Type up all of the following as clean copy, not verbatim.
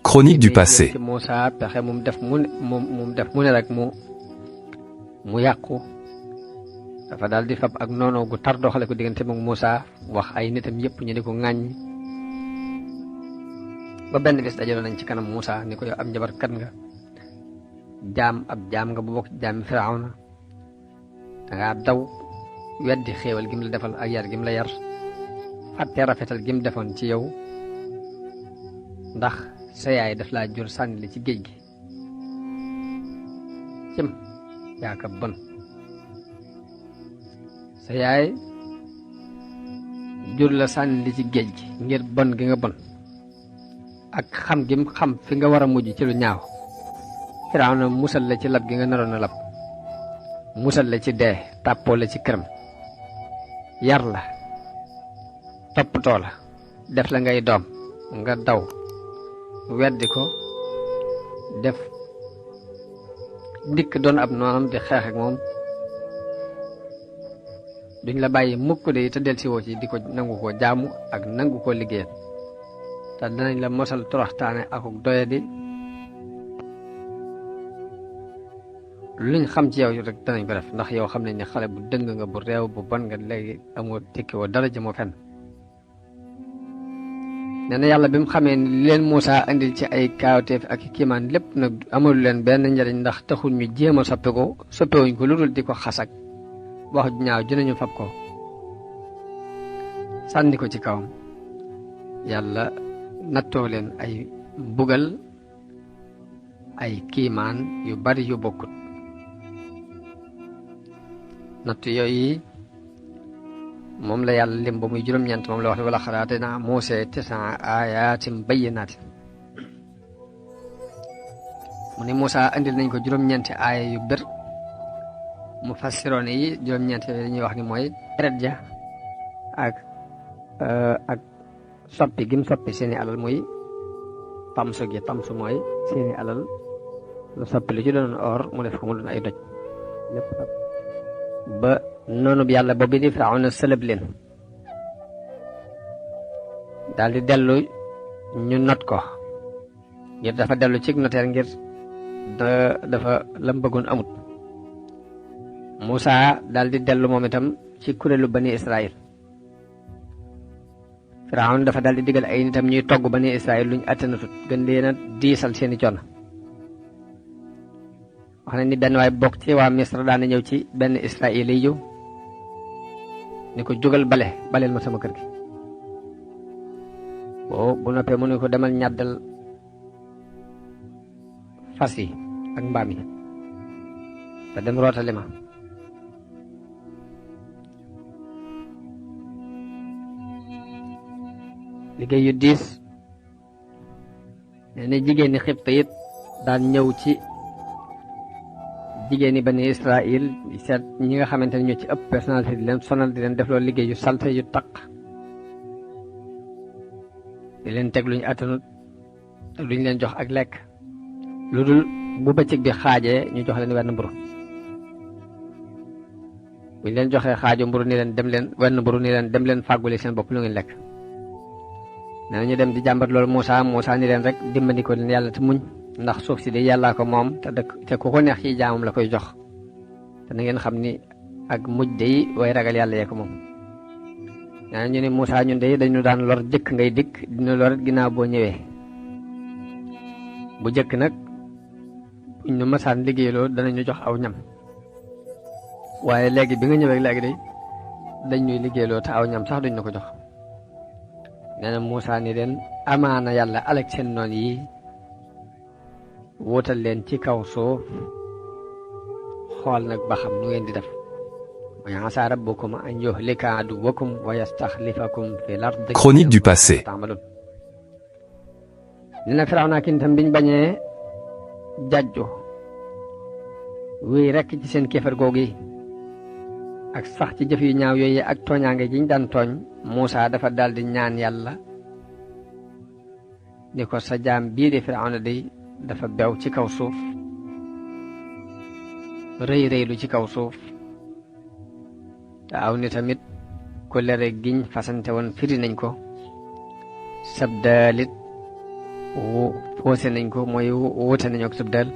Chronique du passé. ci Moussa pexe mu def mu ne rek mu yàqu dafa daal di fab ak noonu gu tar doxale ko diggante moom Moussa wax ay nitam yëpp ñu di ko ŋàññ ba benn bis dajaloo nañ ci kanam Moussa ni ko yow am njabarkat nga ab jaam nga bu bokk ci jaami Firawna dangaa daw weddi xéewal gim la defal ak yar gim la yar fàtte rafetal gim defoon ci yow ndax sa yaay daf laa jur sànni la ci géej gi cim yaa ka bon sa yaay jur la sànni li ci géej gi ngir bon gi nga bon ak xam gim xam fi nga war a mujj ci lu ñaaw Firawna musal la ci lab gi nga naroon a lab musal la ci dee tàppoo la ci këram yar la toppatoo la def la ngay doom nga daw weddi ko def dikk doon ab noonam di xeex ak moom duñ la bàyyi mukk de te del si woo ci di ko nangu ko jaamu ak nangu ko liggéeyal te danañ la mosal toroxtaane akuk doyadi luñ xam ci yow rek danañ ko def ndax yow xam nañ ne xale bu dëng nga bu réew bu bon nga léegi amoo tekki woo dara jëmoo fenn nee na yàlla bi mu xamee ni leen Moussa andil ci ay kaawteef ak kiimaan lépp nag amul leen benn njariñ ndax taxul ñu jéem a soppewuñ ko lu dul di ko xasak wax ju ñaaw dinañu fab ko sànni ko ci kawam yàlla nattoo leen ay mbugal ay kiimaan yu bari yu bokkut nattu yooyu moom la yàlla lim ba muy juróom-ñeent moom la wax ne wala xalaate naa Muusaa 9 aayaatin bayyinaatin mu ne Moussa andil nañ ko juróom-ñeenti aaya yu bir mu fassiroon yi juróom-ñeenti yooyu dañuy wax ni mooy deret ja ak soppi gim soppi seeni alal muy tamsu mooy seeni alal lu soppi lu ci doon or mu def ko mu doon ay doj lépp ba noonu bi yàlla boobu di Firawna sëlëb leen daal di dellu ñu not ko ngir dafa dellu ci noteer ngir dafa lam bëggoon amut Moussa daal di dellu moom itam ci kuréelu bani Israël Firawna dafa daal di digal ay nitam ñuy togg bani Israël luñ attanatut gën leen a diisal seeni coono wax na ni benn waay bokk ci waa Misra daan na ñëw ci benn Israël yi ni ko jógal baleel ma sama kër gi bu noppee mu ne ko demal ñàddal fas yi ak mbaam yi te dem rootali ma liggéey yu diis nee na jigéen ñi Xibt it daan ñëw ci jigéen ñi bani Israël seet ñi nga xamante ne ñoo ci ëpp personnalité di leen sonal di leen def loolu liggéey yu salte yu taq di leen teg luñu attanut te duñ leen jox ak lekk lu dul bu bëccëg bi xaajee ñu jox leen wenn mburu buñ leen joxee xaaju mburu ni leen wenn mburu ni leen dem leen fàgguli seen bopp lu ngeen lekk nee na ñu dem di jàmbat loolu Moussa ni leen rek dimbali ko leen yàlla te muñ ndax suuf si de yàllaa ko moom te ku ko neex ci jaamam la koy jox te na ngeen xam ni ak mujj de way ragal yàlla yee ko moom nee na ñu ne Moussa ñun de dañu daan lor jëkk ngay dikk dina lor ginnaaw boo ñëwee bu jëkk nag buñ ñu masaan liggéeyloo danañu jox aw ñam waaye léegi bi nga ñëwee léegi de dañ ñuy liggéeyloo te aw ñam sax duñ na ko jox nee na Moussa ni leen amaana yàlla alak seen noon yi wuutal leen ci kaw suuf xool nag ba xam nu ngeen di def wa asaa rabbukum an yuhlika aduwwakum wa yastaxlifakum fil ardi. Chronique du passé. nee na Firawna ki itam biñ bañee jajju wéy rekk ci seen kéefar googu yi ak sax ci jëf yu ñaaw yooyu ak tooñaange jiñ daan tooñ Moussa dafa daldi ñaan yàlla ni ko sa jaam bii di Firawna day dafa bew ci kaw suuf rëy lu ci kaw suuf te aw ni tamit ku lere giñ fasante woon firi nañ ko sab daalit foose nañ ko mooy wuute nañu ak sub dël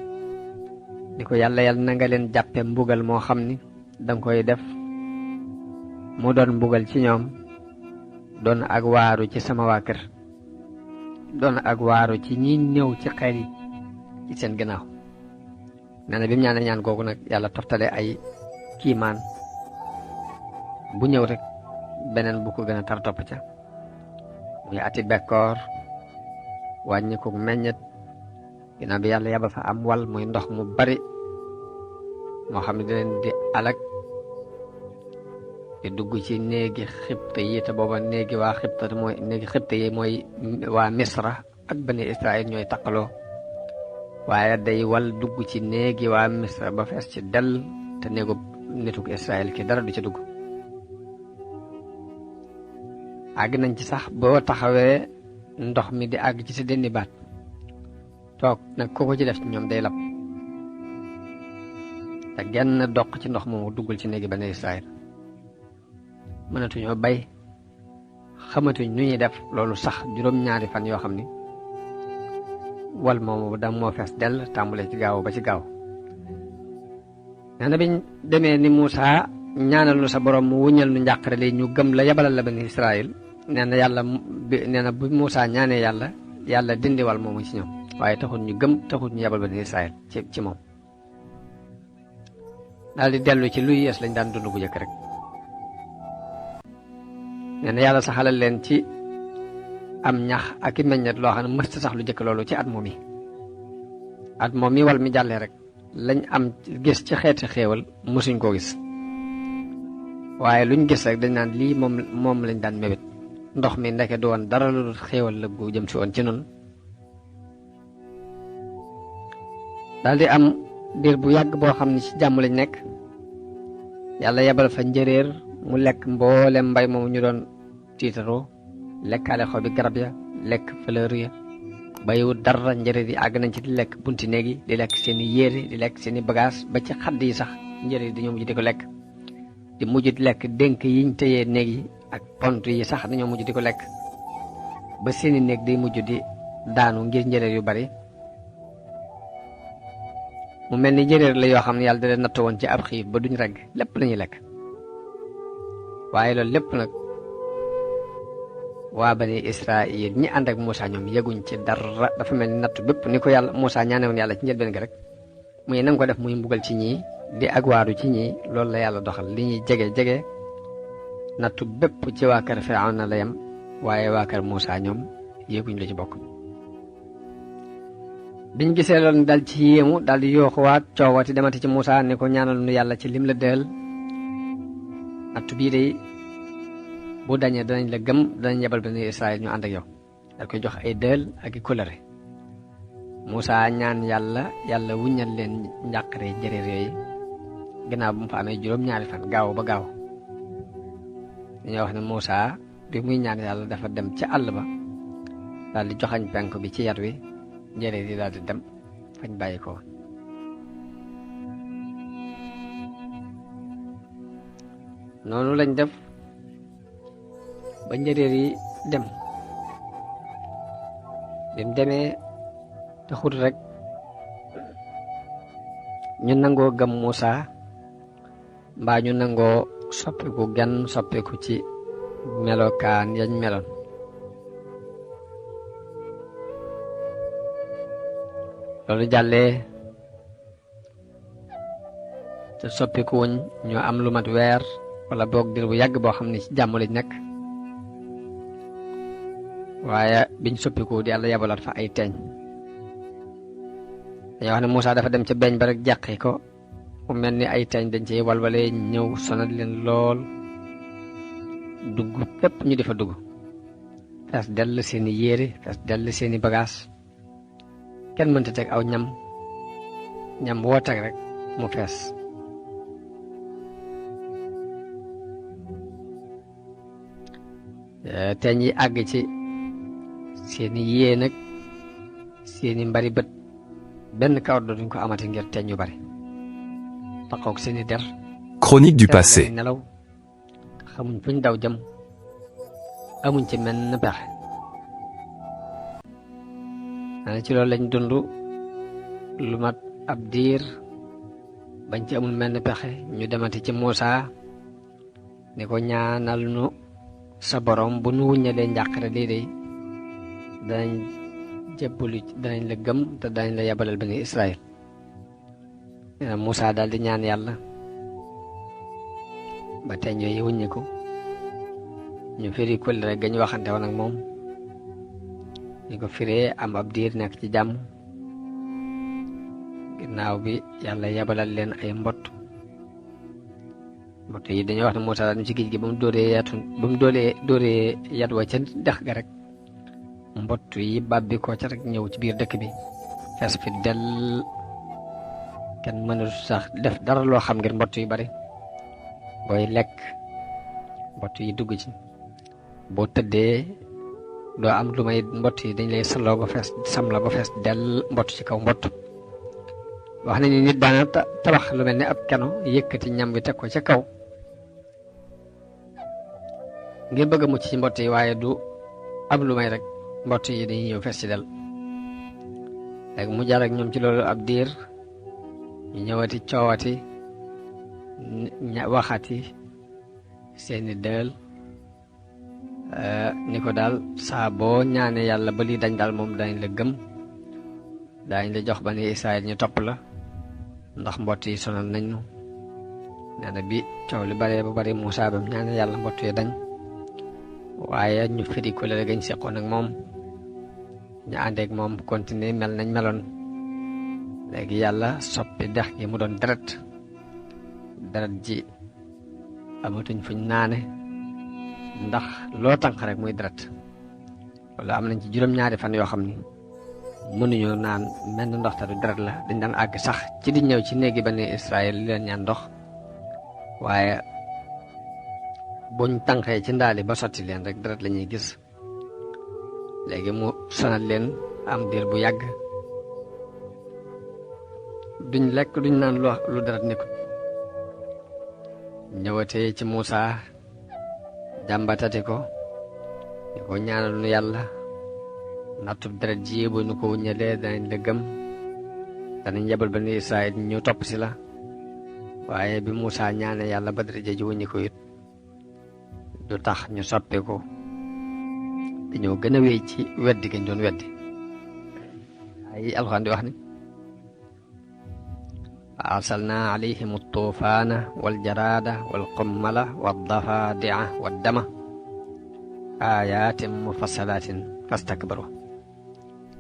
ni ko yàlla na nga leen jàppe mbugal moo xam ni danga koy def mu doon mbugal ci ñoom doon ak waaru ci sama waa kër doon ak waaru ci ñi ñëw ci xeet yi ci seen ginnaaw nee na bi mu ñaan googu nag yàlla toftale ay kiimaan bu ñëw rek beneen bu ko gën a tar topp ca muy ati bekkoor wàññi ko meññet ginnaaw bi yàlla yabal fa am wal muy ndox mu bari moo xam ne di leen di alag di dugg ci néegi xibta yi te booba néegi waa xibta mooy néegi xibta yi mooy waa misra ak bani israil ñooy taqaloo waaye day wal dugg ci néegi waa misra ba fees ci dell te néegu nituk israil ki dara du ci dugg àgg nañ ci sax boo taxawee ndox mi di àgg ci sa dënni baat toog nag ku ko ci def ci ñoom day lab te genn doq ci ndox moomu duggul ci néegi bani israil mënatuñoo bay xamatuñ nu ñuy def loolu sax juróom-ñaari fan yoo xam ni wal moomu da moo fees dell tàmbulee ci gaaw ba ci gaaw nee na biñ demee ni Muusaa ñaanal nu sa borom mu wuññal nu njàqare li ñu gëm la yabalal la bani Israël nee na yàlla nee na bu Muusaa ñaanee yàlla dindi wal moomu ci ñoom waaye taxul ñu gëm taxul ñu yabal bani Israël ci moom daal di dellu ci luy yees lañ daan dund bu njëkk rek nee na yàlla saxalal leen ci am ñax ak i meññet loo xam ne mësta sax lu jëkk loolu ci at moom mi wal mi jàllee rek lañ am gis ci xeeti xéewal mësuñ koo gis waaye luñ gis rek dañ naan lii moom lañ daan mébét ndox mi ndeke du woon dara lu xéewal la gu jëm si woon ci noonu daal di am diir bu yàgg boo xam ne ci jàmm lañ nekk yàlla yebal fa njëréer mu lekk mboolem mbay moomu ñu doon tiitaroo lekkaale xobi garab ya lekk fleur ya bayiwut dara njëréer yi àgg nañ ci di lekk bunti néeg yi di lekk seeni yére di lekk seeni bagage ba ci xadd yi sax njëréer yi dañoo mujj di ko lekk di mujj di lekk dénk yiñ tëyee néeg yi ak pont yi sax dañoo mujj di ko lekk ba seeni néeg day mujj di daanu ngir njëréer yu bari mu mel ni njëréer la yoo xam ne yàlla da leen natt woon ci ab xiif ba duñ regg lépp lañuy lekk waaye loolu lépp nag waa bani Israël ñi ànd ak Muusaa ñoom yëguñ ci dara dafa mel ni natt bépp ni ko yàlla Muusaa ñaane woon yàlla ci njëlbeen gi rek muy nanga ko def muy mbugal ci ñii di ak waaru ci ñii loolu la yàlla doxal li ñuy jege nattu bépp ci waa kër Firawna la yem waaye waa kër Muusaa ñoom yëguñ la ci bokk biñ gisee loolu dal ci yéemu dal di yooxuwaat coowati demati ci Muusaa ni ko ñaanal nu yàlla ci lim la dël nattu bii de bu dañee danañ la gëm danañ yebal bani Israël ñu ànd ak yow dal koy jox ay dël ak i kóllëre Muusaa ñaan yàlla wuññal leen njàqare njëréer yooyu ginnaaw bu mu fa amee juróom-ñaari fan gaaw ba gaaw dañoo wax ne Muusaa bi muy ñaan yàlla dafa dem ci àll ba daal di joxañ penk bi ci yat wi njëréer yi daal di dem fañ bàyyi ko noonu lañ def ba njëréer yi dem bi mu demee taxut rek ñu nangoo gëm Muusaa mbaa ñu nangoo soppiku gan soppiku ci melokaan yañ meloon loolu jàllee te soppiku wuñ ñu am lu mat weer wala boog dir bu yàgg boo xam ne ci jàmm lañ nekk waaye biñ soppiku di yàlla yabalaat fa ay teeñ dañoo wax ne Muusaa dafa dem ca beñ ba rek jàqi ko mu mel ni ay teeñ dañ ciy walwalee ñëw sonal leen lool dugg fépp ñu di fa dugg fees dell seeni yére fees dell seeni bagaas kenn mënta teg aw ñam woo teg rek mu fees teeñ yi àgg ci seeni yée nag seeni mbari bët benn kawar dootuñ ko amati ngir teeñ yu bari taxaw seeni der Chronique du passé. nelaw xamuñ fuñ daw jëm amuñ ci menn pexe nee na ci loolu lañ dund lu mat ab diir bañ ci amul menn pexe ñu demati ci Muusaa ni ko ñaanal nu sa borom bu nu wuññalee njàqare lii de danañ jébbalu danañ la gëm te danañ la yabalal bani Israël. nee na Muusaa daal di ñaan yàlla ba teeñ yooyu wuññiku ñu firi kóllëre gañ waxante woon ak moom ñu ko firee am ab diir nekk ci jàmm. ginnaaw bi yàlla yabalal leen ay mbott yi dañuy wax ne Muusaa daal ci géej gi ba mu dóoree yat wa ca dex ga rek mbott yi bàbbi ko ca rek ñëw ci biir dëkk bi fees fi del kenn mënul sax def dara loo xam ngir mbott yu bari booy lekk mbott yi dugg ci boo tëddee doo am lu may mbott yi dañ lay saloo ba fees sam la ba fees del mbott ci kaw mbott. wax nañu nit daana tabax lu mel ne ab keno yëkkati ñam bi teg ko ca kaw ngir bëgg a mucc ci mbott yi waaye du am lu may rek mbott yi dañuy ñëw fees ci del. léegi mu jaar ak ñoom ci loolu ab diir ñu ñëwati coowati waxati seeni dël ni ko daal saa boo ñaane yàlla ba lii dañ daal moom dañ la gëm dañ la jox bani Israël ñu topp la ndax mbott yi sonal nañ ñu. nee na bi coow li bare ba bari Muusaa bam ñaane yàlla mbott yi dañ waaye ñu firi ko la gañ seqoon ak moom ñu àndeek moom continuer mel nañ meloon. léegi yàlla soppi dex gi mu doon deret ji amatuñ fuñ naane ndax loo tànq rek muy deret. wala am nañ ci juróom-ñaari fan yoo xam ni mënuñu naan menn ndox te du deret la. dañ daan àgg sax ci di ñëw ci néegi bani Israël li leen ñaan ndox waaye buñ tànqee ci ndaali ba sotti leen rek deret la ñuy gis. léegi mu sonal leen am diir bu yàgg duñ lekk duñ naan lu deret nekkul. ñëwatee ci Muusaa jàmbatati ko ni ko ñaanal nu yàlla nattub deret ji bu nu ko wuññalee danañ la gëm danañ yebal bani Israël ñu topp si la. waaye bi Muusaa ñaane yàlla ba deret ji wuññi ko it du tax ñu soppi ko dañoo gën a wéy ci weddi gañ doon weddi. ay alxuraan di wax ni arsalna alayhim altuufaana waljaraada walqummala waddafaadi'a waddama ayatin mufassalatin fastakbaru.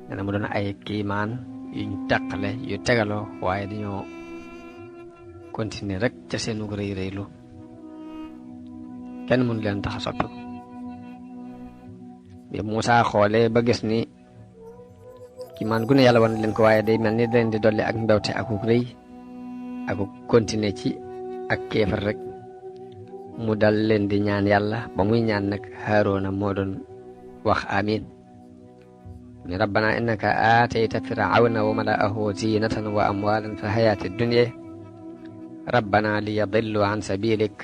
nee na mu doon ay kiimaan yuñ teqale yu tegaloo waaye dañoo continuer rek ca seenu rëy rëylu kenn mënu leen tax a soppi ko. bi Muusaa xoolee ba gis ni kiimaan gu ne yàlla wan leen ko waaye day mel ni leen di dolli ak mbewte akuk rëy aku continuer ci ak kéefar rek mu dal leen di ñaan yàlla ba muy ñaan nag Haaruna moo doon wax amin ni rabbana innaka aatayta firawna wa mala'ahu zinatan wa amwalan fi hayati dunya rabbana liyadillu an sabilik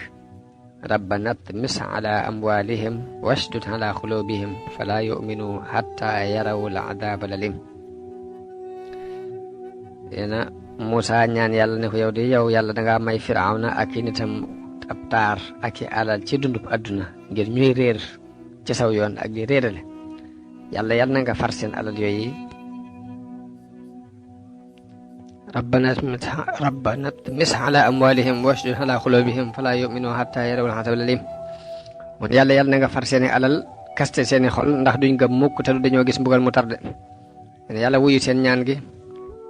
rabbana tmis ala amwalihim washdud ala qulubihim fala yu'minu hatta yaraw al'adab alalim. Muusaa ñaan yàlla ne ko yow de yow yàlla dangaa may Firawna ak i nitam ab taar ak i alal ci dundub àdduna ngir ñuy réer ci saw yoon ak di réerale yàlla na nga far seen alal yooyu. rabbana tmis ala amwalihim washdud ala qulubihim fala yu'minu hatta yarawul azabal alim. mun yàlla na nga far seeni alal kaste seeni xol ndax duñ gëm mukk te du dañoo gis mbugal mu tarde. yàlla wuyu seen ñaan gi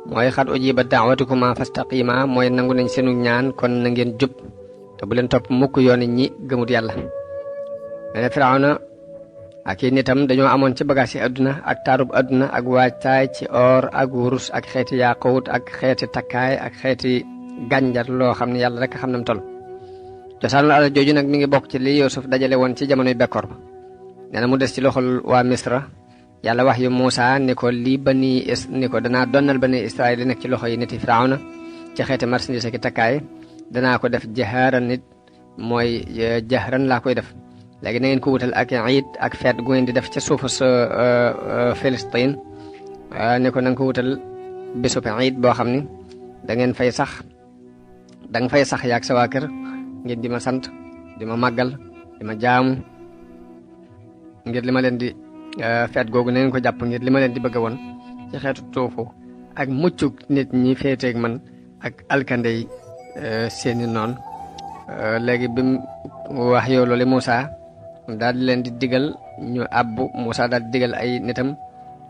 mooy xat ujiba da'watukuma fastaqima mooy nangu nañ seenu ñaan kon na ngeen jub te bu leen topp mukk yooni ñi gëmut yàlla. mene Firawna ak i nitam dañoo amoon ci bagaas yi àdduna ak taarub àdduna ak waajtaay ci or ak wurus ak xeeti yaaqut ak xeeti takkaay ak xeeti gànjar loo xam ne yàlla rek xam na mu toll. cosaanul alal jooju nag mi ngi bokk ci li Yuusuf dajale woon ci jamonoy bekkoor ba. nee na mu des ci loxol waa Misra yàlla wax yu Muusaa ni ko lii ni ko danaa donnal bani Israël li nekk ci loxo yi niti Firawna ci xeeti marchandise ki takkaay danaa ko def jahaaran nit mooy jahran laa koy def. léegi na ngeen ko wutal ak iid ak feet gu ngeen di def ca suufu sa Filistin ne ko na nga ko wutal bésub iid boo xam ni da ngeen fay sax da nga fay sax yaag sa waa kër ngeen di ma sant di ma màggal di ma jaamu ngir li ma leen di feet googu na ngeen ko jàpp ngir li ma leen di bëgg woon ci xeetu tuufu ak muccuk nit ñi féeteeg man ak alkande yi seeni noon. léegi bi mu wax yow loolu Moussa daal di leen di digal ñu abbu Moussa daal di digal ay nitam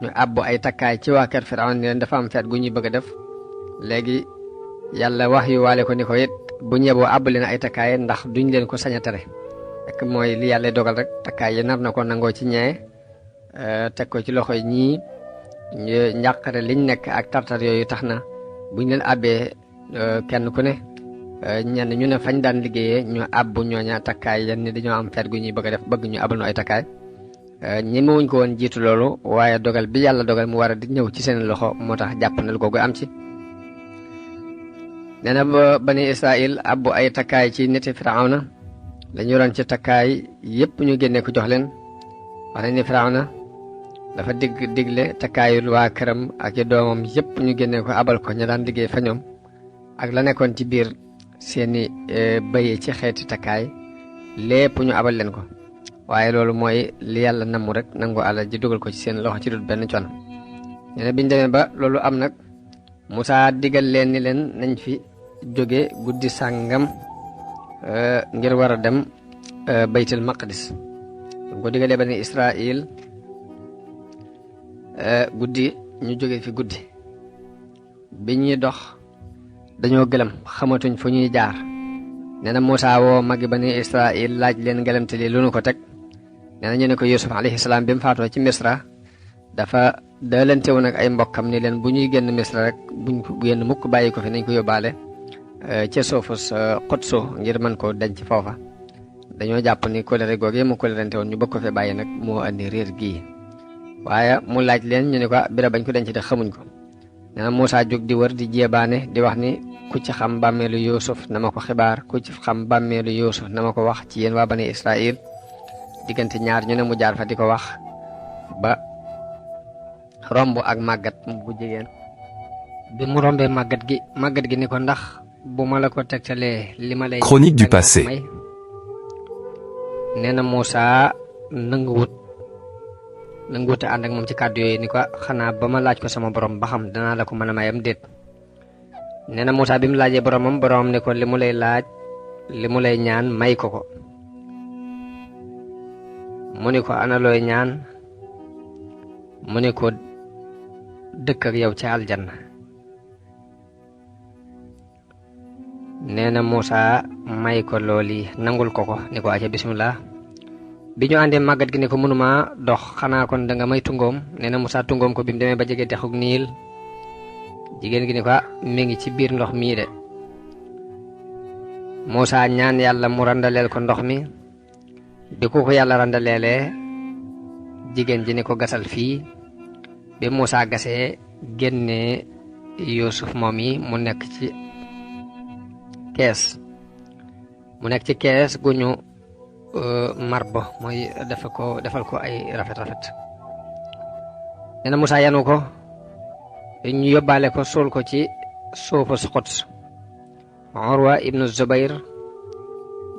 ñu abbu ay takkaay ci waa kër Firawna ni leen dafa am feet gu ñuy bëgg a def. léegi yàlla wax yu waale ko ni ko it bu ñeboo abbu leen ay takkaay ndax duñ leen ko sañ a tere rek mooy li yàlla dogal rek takkaay yi nar na ko nangoo ci ñee teg ko ci loxoy ñii njàqare liñ nekk ak tartar yooyu tax na buñ leen abbee kenn ku ne ñenn ñu ne fañ daan liggéeyee ñu abbu ñooña takkaay yan ni dañoo am feet gu ñuy bëgg a def bëgg ñu abal nu ay takkaay ñemewuñ ko woon jiitu loolu waaye dogal bi yàlla dogal mu war a di ñëw ci seen loxo moo tax jàppandal googu am ci. nee na ba bani Israël abbu ay takkaay ci niti Firawna lañu yoroon ci takkaay yépp ñu génne ko jox leen wax nañ ni Firawna dafa digle takkaayul waa këram ak i doomam yépp ñu génne ko abal ko ña daan liggéey fa ñoom ak la nekkoon ci biir seeni bëye ci xeeti takkaay lépp ñu abal leen ko waaye loolu mooy li yàlla namu rek nangu àlla ji dugal ko ci seen loxo ci dut benn coono. nee na biñ demee ba loolu am nag Moussa digal leen ni leen nañ fi jóge guddi sàngam ngir war a dem baytul maqdis ko digalee bani Israël guddi ñu jóge fi guddi bi ñuy dox dañoo gëlëm xamatuñ fu ñuy jaar. nee na Moussa woo magi bani Israël laaj leen gëlëmte li lu nu ko teg. nee na ñu ne ko Yusuf alayhi salaam bi mu faatoo ci Misra dafa daalante woon ak ay mbokkam ni leen bu ñuy génn Misra rek buñ ko génn mukk bàyyi ko fi nañ ko yóbbaale ca suufus Xudsu ngir mën ko denc foofa. dañoo jàpp ni kóllëre googee mu kóllërante woon ñu bëgg ko fi bàyyi nag moo andi réer gii waaye mu laaj leen ñu ne ko bira bañ ko denc te xamuñ ko. nee na Moussa jóg di wër di jéebaane di wax ni ku ci xam bàmmeelu Yuusuf na ma ko xibaar ku ci xam bàmmeelu Yuusuf na ma ko wax ci yéen waa bani Israël. diggante ñaar ñu ne mu jaar fa di ko wax ba romb ak màggat bu jigéen bi mu rombee màggat gi ni ko ndax bu ma la ko tegtalee li ma lay Chronique du passé. nee na Moussa nanguwut ànd ak moom ci kàddu yooyu ni ko xanaa ba ma laaj ko sama borom ba xam danaa la ko mën a mayam déet. nee na Moussa bi mu laajee boromam ni ko li mu lay laaj li mu lay ñaan may ko ko. mu ni ko ana looy ñaan mu ni ko dëkk ak yow ci aljanna. nee na Moussa may ko looli nangul ko ni ko aca bismillah. bi ñu àndee màggat gi ne ko mënuma dox xanaa kon da nga may tungoom. nee na Moussa tungoom ko bi mu demee ba jege dexuk Niil jigéen gi ni ko mi ngi ci biir ndox mii de. Moussa ñaan yàlla mu randaleel ko ndox mi bi ko yàlla randaleelee jigéen ji ni ko gasal fii bi Moussa gasee génnee Yuusuf moom yi mu nekk ci kees gu ñu marbo mooy defal ko ay rafet nee na Moussa yanu ko ñu yóbbaale ko suul ko ci suufus Quds. Urwa ibnu Zubayr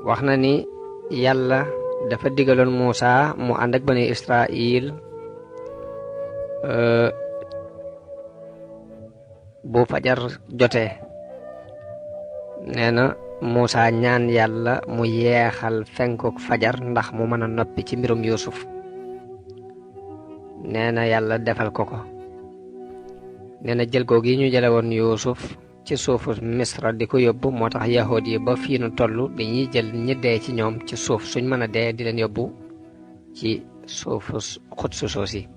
wax na ni yàlla dafa digaloon Moussa mu ànd ak bani Israël bu fajar jotee. nee na Moussa ñaan yàlla mu yeexal fenkuk fajar ndax mu mën a noppi ci mbirum Yuusuf. nee na yàlla defal ko nee na jël googu yi ñu jële woon Yuusuf ci suufu Misra di ko yóbbu moo tax yahood yi ba fii nu toll dañuy jël ñi dee ci ñoom ci suuf suñ mën a dee di leen yóbbu ci suufu Xudsu soosi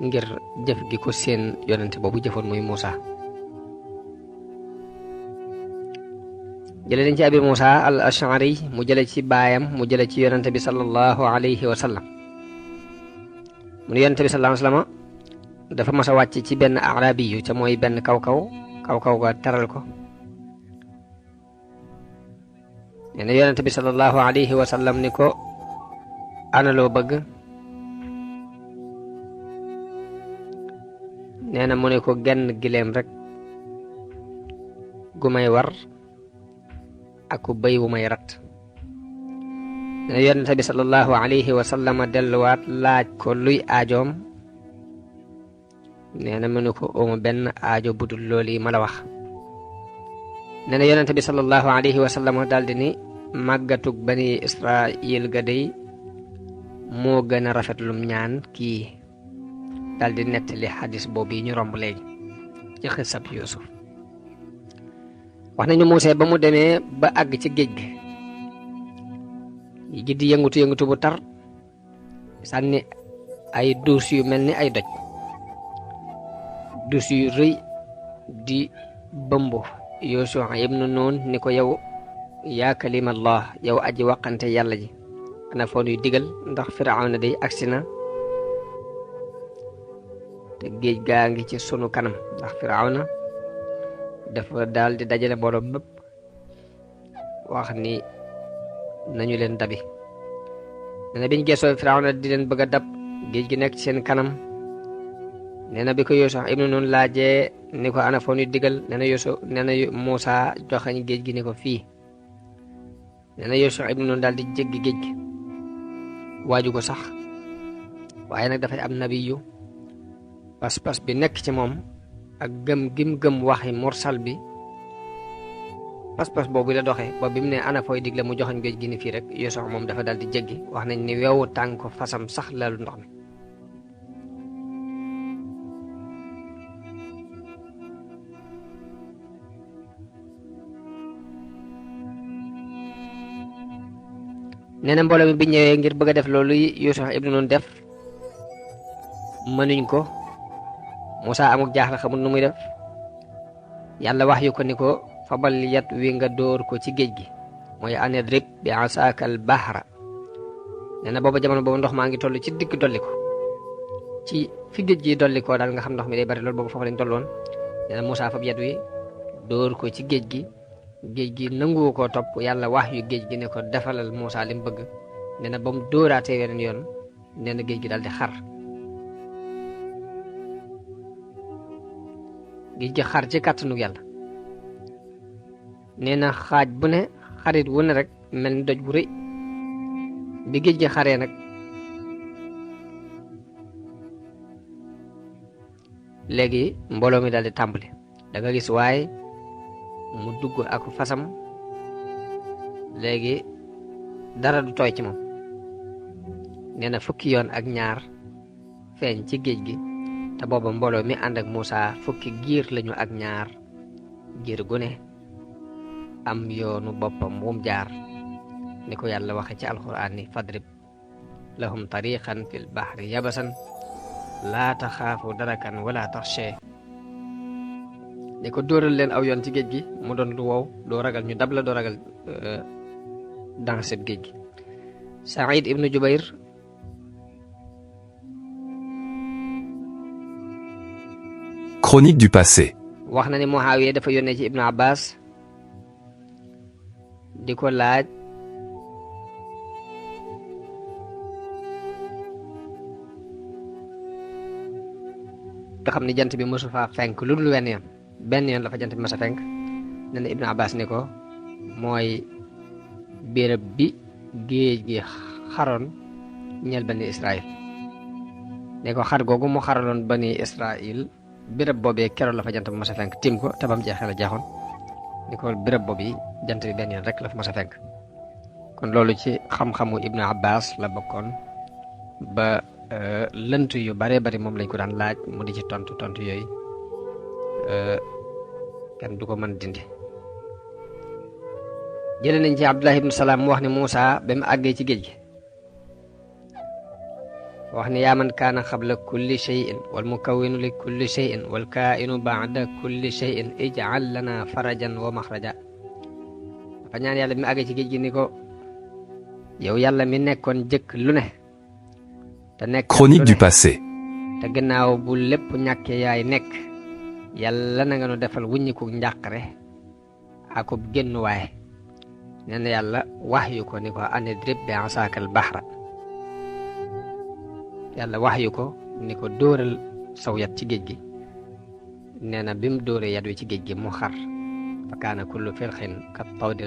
ngir jëf gi ko seen yonente boobu jëfoon muy Moussa. jële dañ ci abi Moussa al Ash'ari mu jële ci baayam mu jële ci yonente bi sallallahu alayhi wa sallam mu ne yonente bi sallallahu alayhi wa sallam dafa mas a wàcc ci benn arabi yu ca mooy benn kaw ga teral ko. nee na yonente bi sallallahu alayhi wa sallam ni ko ana loo bëgg. nee na mu ne ko genn gileem rek gu may war ak ku bëy wu may rat. nee na yonente bi sallallahu alayhi wa sallam delluwaat laaj ko luy aajoom. nee na mu ne ko ooma benn aajo budul loolu yi ma la wax. nee na yonente bi sallallahu alayhi wa sallam daldi ni màggatug bani Israil ga dey moo gën a rafetlum ñaan kii. daldi nettali xadis boobu yi ñu romb léegi ci xisab Yuusuf. wax nañu Musaa ba mu demee ba àgg ci géej gi di yëngutu bu tar sànni ay duus yu mel ni ay doj, duus yu rëy di bëmb Yuusuf ibnu Nun ni ko yow yaa kalimallah, yow aji waqante yàlla ji, ana foo nuy digal ndax Firawna day agsi na te géej gaa ngi ci sunu kanam. ndax Firawna dafa daal di dajale mbooloo bépp wax ni nañu leen dabi. nee na biñ geesoo Firawna di leen bëgg a dab, géej gi nekk ci seen kanam. nee na bi ko Yuusuf ibnu Nun laajee ni ko ana foo nuy digal, nee na Muusaa joxañ géej gi ni ko fii. nee na Yuusuf ibnu Nun daal di jéggi géej gi, waaju ko sax, waaye nag dafay am nabiyu pas-pas bi nekk ci moom ak gëm gim gëm waxi mursal bi, pas-pas boobu la doxee ba bi mu ne ana fooy digle mu joxañ géej gi ni fii rek. Yuusuf moom dafa daal di jéggi, wax nañ ni wewu tànk fasam sax lalu ndox mi. nee na mbooloo mi bi ñëwee ngir bëgg a def loolu Yuusuf ibnu Nun def mënuñ ko. Musaa amuk jaaxle xamul nu muy def. yàlla wax yu ko ni ko fabal yat wi nga dóor ko ci géej gi, mooy anidrib bi asaaka al bahra. nee na booba jamono boobu ndox maa ngi toll ci digg dolli ko, ci fi géej gi dolli ko daal nga xam ndox mi day bari loolu, boobu foofu lañ tolloon. nee na Musaa fab yat wi dóor ko ci géej gi, géej gi nanguwu koo topp. yàlla wax yu géej gi ne ko defalal Musaa li mu bëgg. nee na ba mu dóoraatee weneen yoon, nee na géej gi daal di xar. géej gi xar ci kàttanu yàlla. nee na xaaj bu ne, xarit wu ne rek mel ni doj bu rëy. bi géej gi xaree nag léegi mbooloo mi daal di tàmbali. da nga gis waaye mu dugg ak fasam, léegi dara du tooy ci moom. nee na fukki yoon ak ñaar feeñ ci géej gi, te booba mbooloo mi ànd ak Musaa fukki giir lañu ak ñaar. giir gu ne am yoonu boppam wum jaar, ni ko yàlla waxe ci alxuraan ni fadrib lahum tariqan fil bahri yabasan laa taxaafu darakan wala taxshe. ni ko dóoral leen aw yoon ci géej gi mu doon lu wow, doo ragal ñu dab la, doo ragal danseb géej gi. Saïd ibnu Jubayr Chronique du passé. wax na ni Muawiya dafa yónnee ci Ibnu Abbas di ko laaj nga xam ni jant bi mosu faa fenk lu dul wenn yoon, benn yoon la fa jant bi mos a fenk. nee na Ibnu Abbas ni ko mooy béréb bi géej gi xaroon ñeel bani Israil. ne ko xar googu mu xaraloon bani Israil, béréb boobee keroon la fa jant bi mos a fenk tim ko te bam jeexee la jeexoon. ni ko béréb boobu jant bi benn yoon rek la fa mos a fenk. kon loolu ci xam-xamu Ibnu Abbas la bokkoon ba lënt yu bare bari moom lañ ko daan laaj mu di ci tontu yooyu kenn du ko mën dindi. jële nañ ci Abdullah ibnu Salaam mu wax ne Musaa ba mu àggee ci géej gi wax ne yaa man kaana xabla kulli shay'in wal mukawwinu li kulli shay'in wal kaa'inu ba'da kulli shay'in ij'al lana farajan wa maxraja. dafa ñaan yàlla bi mu àggee ci géej gi ni ko yow yàlla mi nekkoon jëkk lu ne te nekk Chronique du passé. te gannaaw bu lépp ñàkkee yaay nekk, yàlla na nga nu defal wuññiku njàqare akub génnuwaay. nee na yàlla wax yu ko ni ko anidrib bi asaakal bahra. yàlla wax yu ko ni ko dóoral saw yat ci géej gi. nee na bi mu dóoree yat wi ci géej gi mu xar fa kaana kullu firxin kat tawdi